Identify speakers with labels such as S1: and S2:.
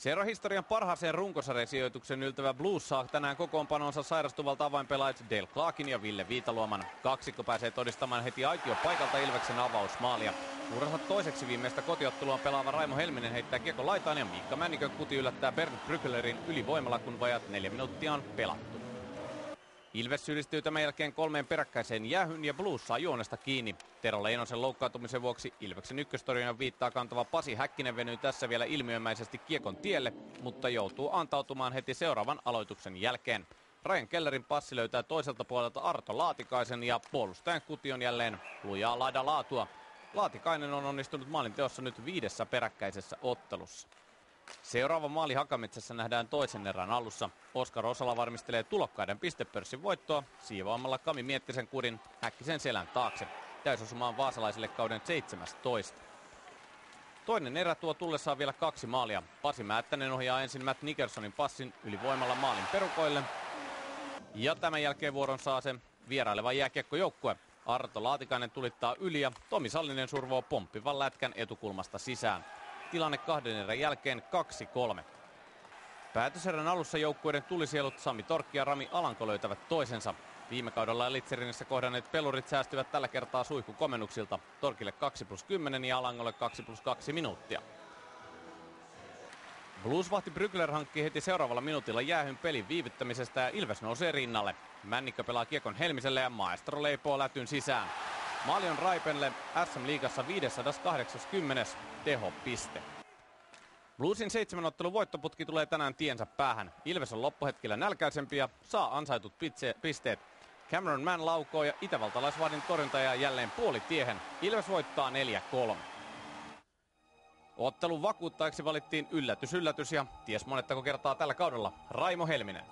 S1: Seurahistorian parhaaseen runkosarjasijoituksen yltävä Blues saa tänään kokoonpanonsa sairastuvalta avainpelaajat Dale Clarkin ja Ville Viitaluoman. Kaksikko pääsee todistamaan heti aitiopaikalta Ilveksen avausmaalia. Uransa toiseksi viimeistä kotiottelua pelaava Raimo Helminen heittää kiekon laitaan ja Miikka Männikön kuti yllättää Bernd Brückelerin ylivoimalla, kun vajat 4 minuuttia on pelattu. Ilves syyllistyy tämän jälkeen 3 peräkkäiseen jäähyn ja Blues saa juonesta kiinni. Tero Leinosen loukkaantumisen vuoksi Ilveksen ykköstorjunnan viittaa kantava Pasi Häkkinen venyy tässä vielä ilmiömäisesti kiekon tielle, mutta joutuu antautumaan heti seuraavan aloituksen jälkeen. Ryan Kellerin passi löytää toiselta puolelta Arto Laatikaisen ja puolustajan kuti on jälleen lujaa laida laatua. Laatikainen on onnistunut maalinteossa nyt 5 peräkkäisessä ottelussa. Seuraava maali Hakametsässä nähdään toisen erän alussa. Oskar Osala varmistelee tulokkaiden pistepörssin voittoa siivoamalla Kami Miettisen kurin Häkkisen selän taakse. Täysosumaan vaasalaisille kauden 17. Toinen erä tuo tullessaan vielä 2 maalia. Pasi Määttänen ohjaa ensin Matt Nickersonin passin ylivoimalla maalin perukoille. Ja tämän jälkeen vuoron saa se vieraileva jääkiekkojoukkue. Arto Laatikainen tulittaa yli ja Tomi Sallinen survoo pomppivan lätkän etukulmasta sisään. Tilanne 2 erän jälkeen 2-3. Päätöserän alussa joukkueiden tulisielut Sami Torkki ja Rami Alanko löytävät toisensa. Viime kaudella Elitserinissä kohdanneet pelurit säästyvät tällä kertaa suihkukomennuksilta. Torkille 2+10 ja Alangolle 2+2 minuuttia. Bluesvahti Brückler hankkii heti seuraavalla minuutilla jäähyn pelin viivyttämisestä ja Ilves nousee rinnalle. Männikkö pelaa kiekon Helmiselle ja Maestro leipoo lätyn sisään. Maali on Raipenle SM-liigassa 580. tehopiste. Bluesin 7 ottelun voittoputki tulee tänään tiensä päähän. Ilves on loppuhetkellä nälkäisempi ja saa ansaitut pisteet. Cameron Mann laukoo ja itävaltalaisvahdin torjunta jää jälleen puolitiehen. Ilves voittaa 4-3. Ottelun vakuuttajaksi valittiin yllätys ja ties monettako kertaa tällä kaudella Raimo Helminen.